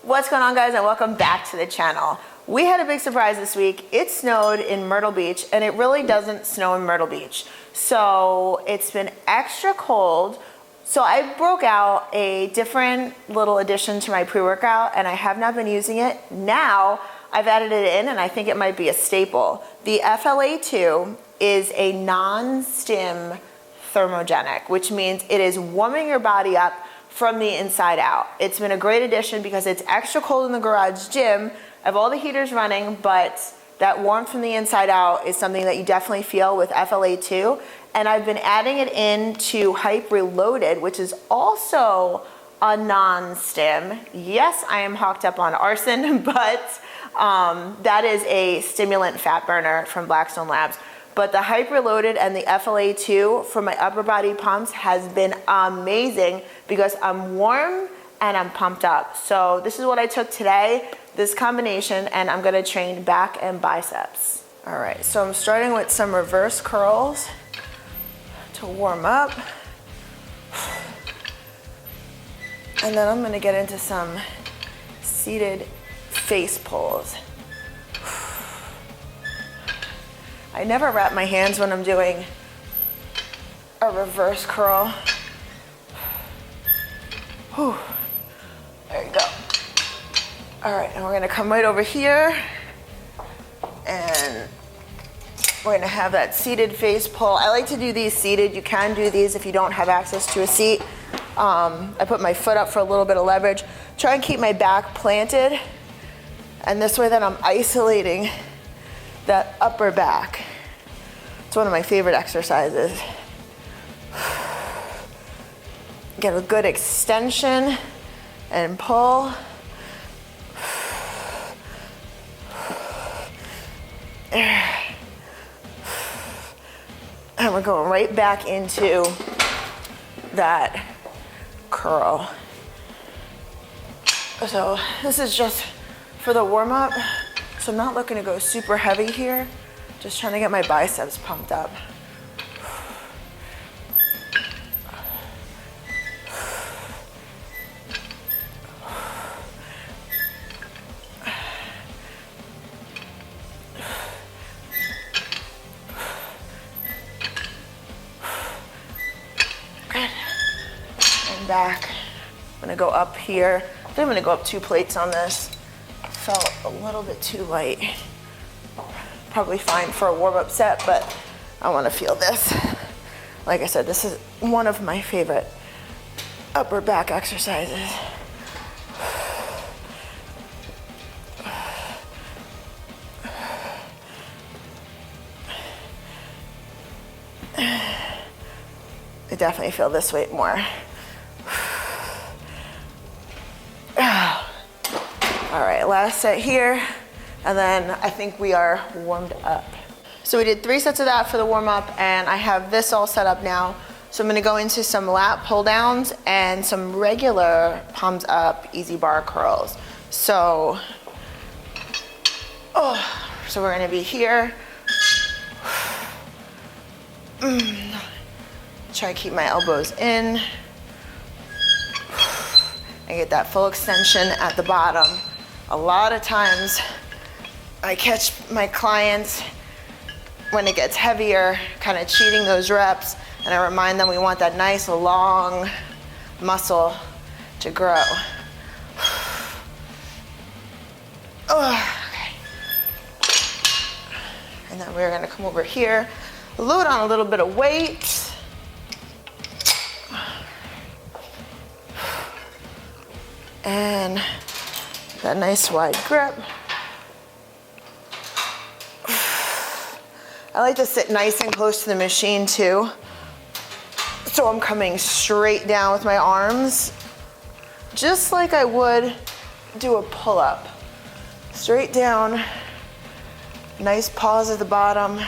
What's going on, guys, and welcome back to the channel. We had a big surprise this week. It snowed in Myrtle Beach, and it really doesn't snow in Myrtle Beach. So it's been extra cold. So I broke out a different little addition to my pre-workout, and I have not been using it. Now I've added it in, and I think it might be a staple. The FLA2 is a non-stim thermogenic, which means it is warming your body up from the inside out. It's been a great addition because it's extra cold in the garage gym. I have all the heaters running, but that warmth from the inside out is something that you definitely feel with FLA2. And I've been adding it into Hype Reloaded, which is also a non-stim. Yes, I am hawked up on arson, but that is a stimulant fat burner from Blackstone Labs. But the Hype Reloaded and the FLA2 for my upper body pumps has been amazing because I'm warm and I'm pumped up. So this is what I took today, this combination, and I'm gonna train back and biceps. All right, so I'm starting with some reverse curls to warm up. And then I'm gonna get into some seated face pulls. I never wrap my hands when I'm doing a reverse curl. Whew. There you go. All right, and we're gonna come right over here and we're gonna have that seated face pull. I like to do these seated. You can do these if you don't have access to a seat. I put my foot up for a little bit of leverage. Try and keep my back planted. And this way then I'm isolating that upper back. It's one of my favorite exercises. Get a good extension and pull. And we're going right back into that curl. So this is just for the warm up. So I'm not looking to go super heavy here. Just trying to get my biceps pumped up. And back. I'm gonna go up here. I think I'm gonna go up 2 plates on this. Felt a little bit too light. Probably fine for a warm-up set, but I want to feel this. Like I said, this is one of my favorite upper back exercises. I definitely feel this weight more. All right, last set here. And then I think we are warmed up. So we did 3 sets of that for the warm up, and I have this all set up now. So I'm gonna go into some lat pull downs and some regular palms up easy bar curls. So we're gonna be here. Try to keep my elbows in and get that full extension at the bottom. A lot of times I catch my clients when it gets heavier, kind of cheating those reps, and I remind them we want that nice long muscle to grow. Okay. And then we're gonna come over here, load on a little bit of weight. And that nice wide grip. I like to sit nice and close to the machine too. So I'm coming straight down with my arms, just like I would do a pull-up. Straight down, nice pause at the bottom.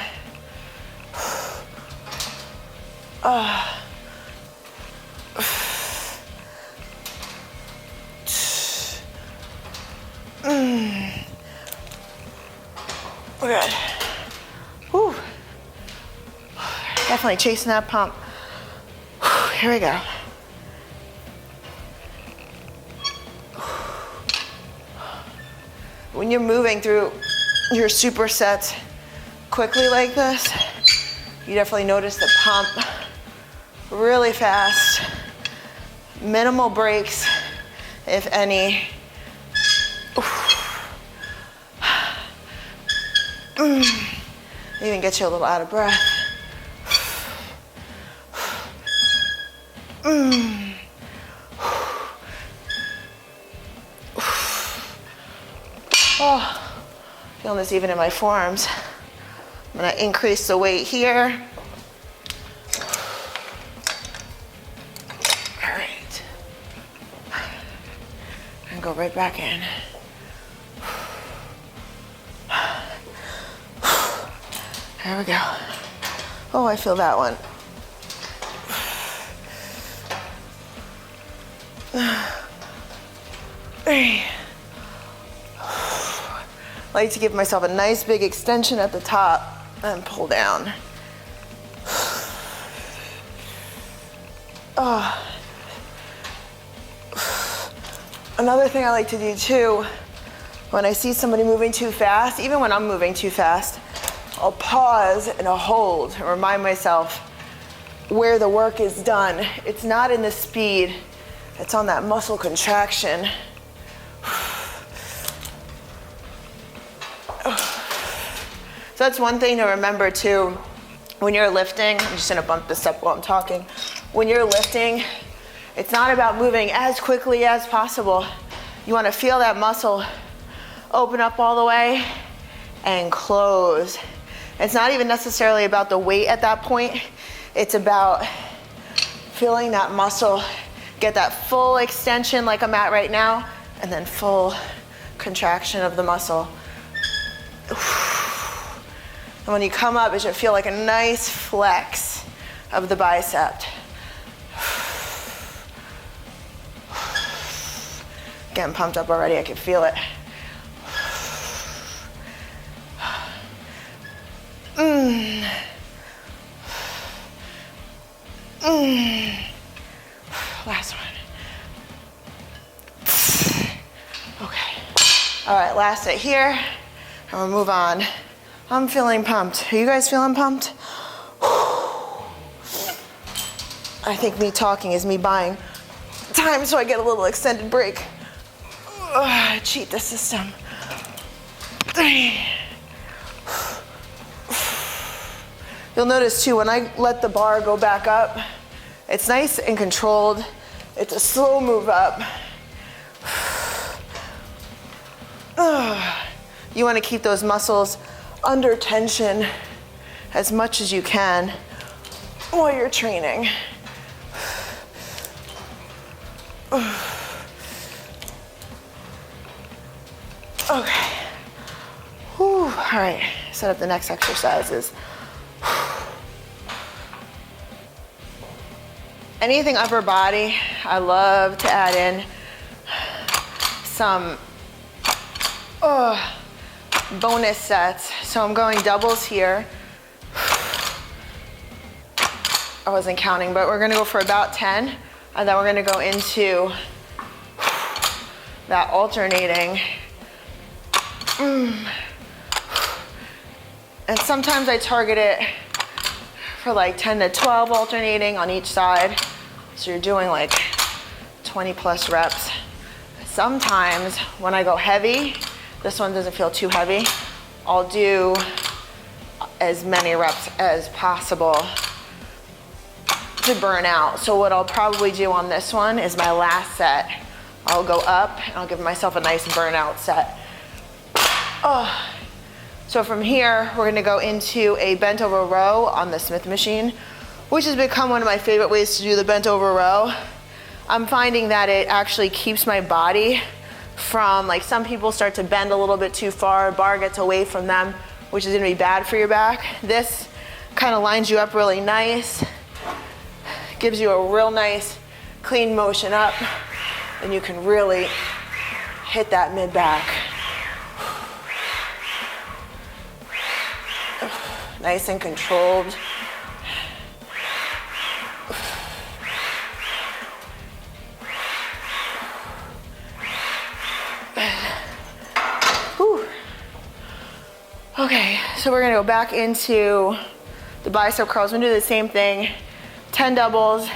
Good. Whew. Definitely chasing that pump. Here we go. When you're moving through your supersets quickly like this, you definitely notice the pump really fast, minimal breaks, if any. Even get you a little out of breath. Oh, feeling this even in my forearms. I'm gonna increase the weight here. All right. And go right back in. There we go. Oh, I feel that one. I like to give myself a nice big extension at the top and pull down. Oh. Another thing I like to do too, when I see somebody moving too fast, even when I'm moving too fast, I'll pause and I'll hold and remind myself where the work is done. It's not in the speed, it's on that muscle contraction. So that's one thing to remember too. When you're lifting, I'm just gonna bump this up while I'm talking. When you're lifting, it's not about moving as quickly as possible. You wanna feel that muscle open up all the way and close. It's not even necessarily about the weight at that point. It's about feeling that muscle get that full extension like I'm at right now, and then full contraction of the muscle. And when you come up, it should feel like a nice flex of the bicep. Getting pumped up already, I can feel it. Last one. Okay. All right, last set here, and we'll move on. I'm feeling pumped. Are you guys feeling pumped? I think me talking is me buying time so I get a little extended break. Cheat the system. You'll notice too, when I let the bar go back up, it's nice and controlled. It's a slow move up. You want to keep those muscles under tension as much as you can while you're training. Okay. Whew. All right, set up the next exercises. Anything upper body, I love to add in some bonus sets. So I'm going doubles here. I wasn't counting, but we're gonna go for about 10, and then we're gonna go into that alternating. And sometimes I target it for like 10 to 12 alternating on each side. So you're doing like 20 plus reps. Sometimes when I go heavy, this one doesn't feel too heavy, I'll do as many reps as possible to burn out. So what I'll probably do on this one is my last set, I'll go up and I'll give myself a nice burnout set. So from here, we're gonna go into a bent over row on the Smith machine, which has become one of my favorite ways to do the bent over row. I'm finding that it actually keeps my body from, like some people start to bend a little bit too far, bar gets away from them, which is gonna be bad for your back. This kind of lines you up really nice, gives you a real nice clean motion up, and you can really hit that mid back. Nice and controlled. Whew. Okay, so we're gonna go back into the bicep curls. We're gonna do the same thing, 10 doubles,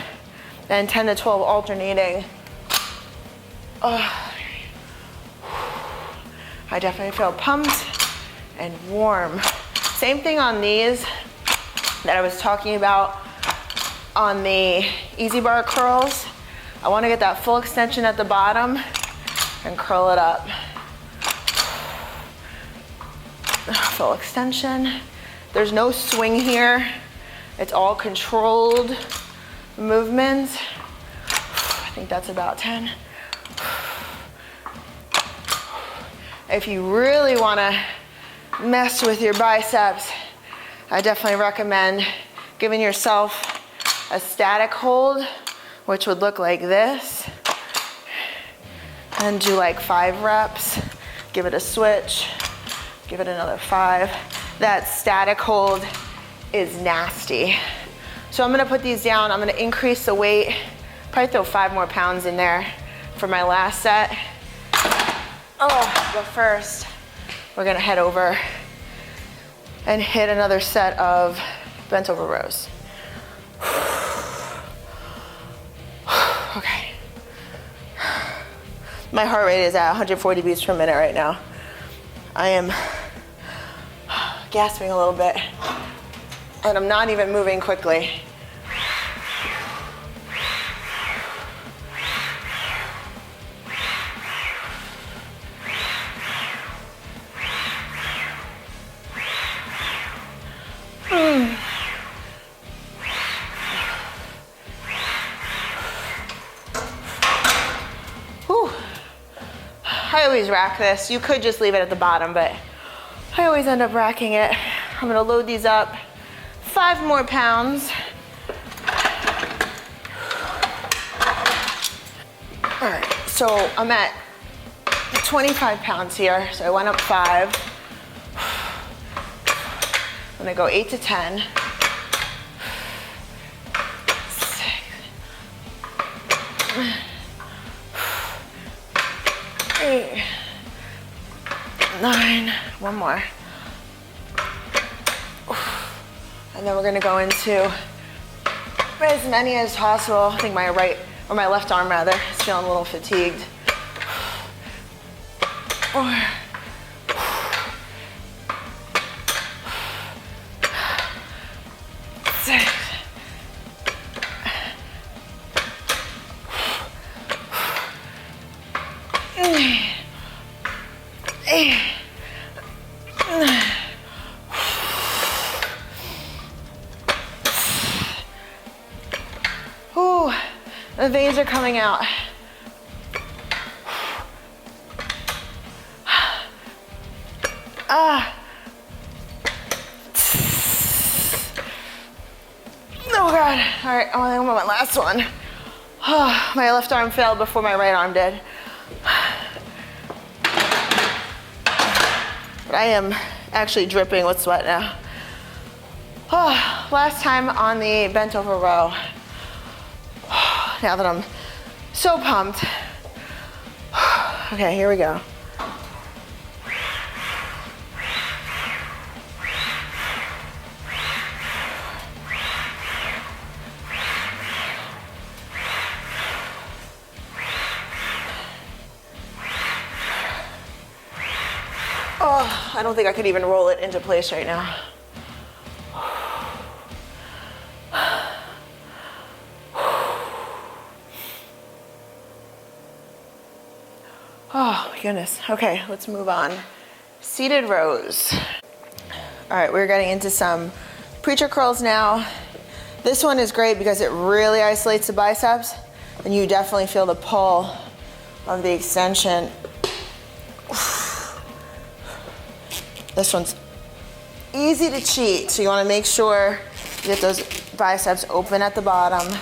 then 10 to 12 alternating. I definitely feel pumped and warm. Same thing on these that I was talking about on the easy bar curls. I wanna get that full extension at the bottom and curl it up. Full extension. There's no swing here. It's all controlled movements. I think that's about 10. If you really want to mess with your biceps, I definitely recommend giving yourself a static hold, which would look like this, and do like 5 reps. Give it a switch, give it another 5. That static hold is nasty. So I'm gonna put these down. I'm gonna increase the weight, probably throw 5 more pounds in there for my last set. But first, we're gonna head over and hit another set of bent over rows. Okay. My heart rate is at 140 beats per minute right now. I am gasping a little bit, and I'm not even moving quickly. Whew. I always rack this. You could just leave it at the bottom, but I always end up racking it. I'm gonna load these up. 5 more pounds. All right, so I'm at 25 pounds here, so I went up 5. I'm gonna go 8 to 10. 6. 8. 9. One more. And then we're gonna go into as many as possible. I think my right, or my left arm rather, is feeling a little fatigued. 4. 6. 8. 9. Ooh, the veins are coming out. Oh God. All right, I'm on my last one. My left arm failed before my right arm did. But I am actually dripping with sweat now. Last time on the bent over row. Now that I'm so pumped. Okay, here we go. I don't think I could even roll it into place right now. Oh my goodness. Okay, let's move on. Seated rows. All right, we're getting into some preacher curls now. This one is great because it really isolates the biceps, and you definitely feel the pull of the extension. This one's easy to cheat, so you want to make sure you get those biceps open at the bottom.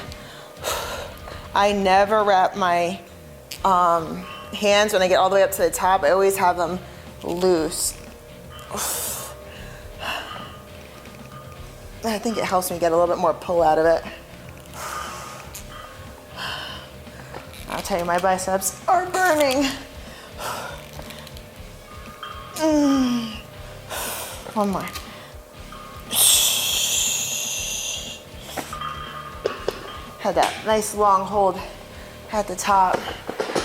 I never wrap my hands when I get all the way up to the top. I always have them loose. I think it helps me get a little bit more pull out of it. I'll tell you, my biceps are burning. One more. Had that nice long hold at the top.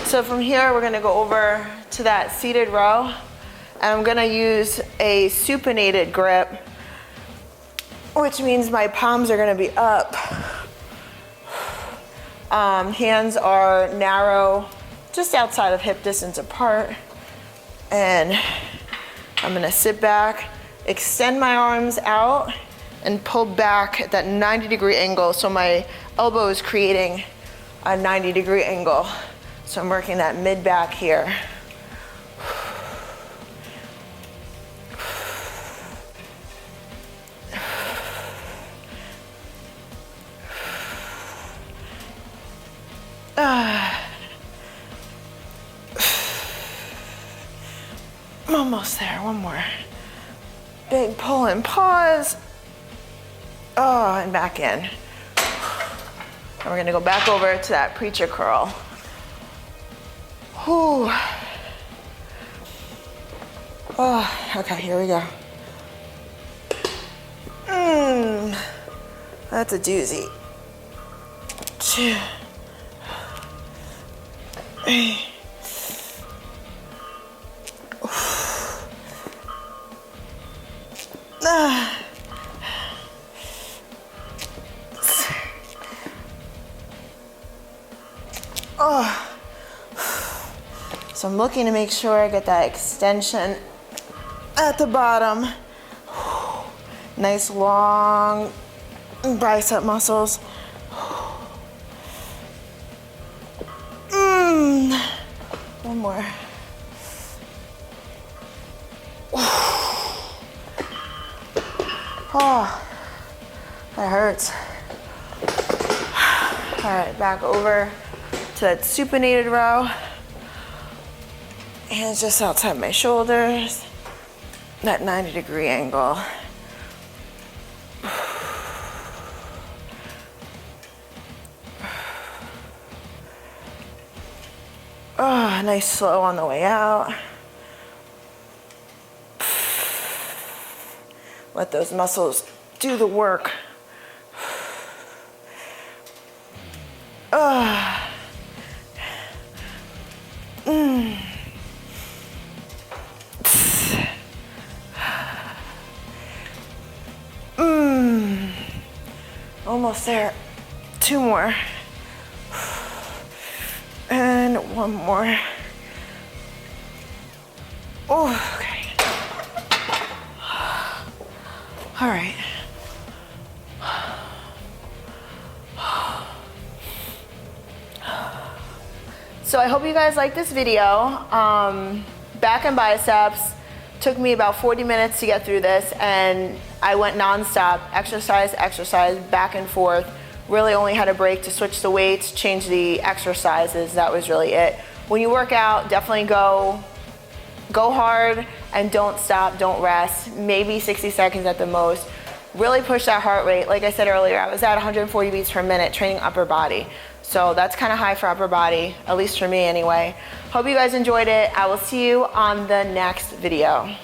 So from here, we're gonna go over to that seated row, and I'm gonna use a supinated grip, which means my palms are gonna be up. Hands are narrow, just outside of hip distance apart. And I'm gonna sit back, extend my arms out, and pull back at that 90-degree angle. So my elbow is creating a 90-degree angle. So I'm working that mid back here. I'm almost there, one more. Big pull and pause. Oh, and back in. And we're gonna go back over to that preacher curl. Whew. Oh, okay, here we go. That's a doozy. 2, 3. Oh. So I'm looking to make sure I get that extension at the bottom. Nice long bicep muscles. One more. Oh, that hurts. All right, back over to that supinated row. Hands just outside my shoulders. That 90-degree angle. Oh, nice slow on the way out. Let those muscles do the work. Almost there. 2 more. And 1 more. Oh, okay. All right. So I hope you guys like this video. Back and biceps took me about 40 minutes to get through this, and I went nonstop, exercise, back and forth. Really only had a break to switch the weights, change the exercises. That was really it. When you work out, definitely go hard and don't stop, don't rest. Maybe 60 seconds at the most. Really push that heart rate. Like I said earlier, I was at 140 beats per minute training upper body. So that's kind of high for upper body, at least for me anyway. Hope you guys enjoyed it. I will see you on the next video.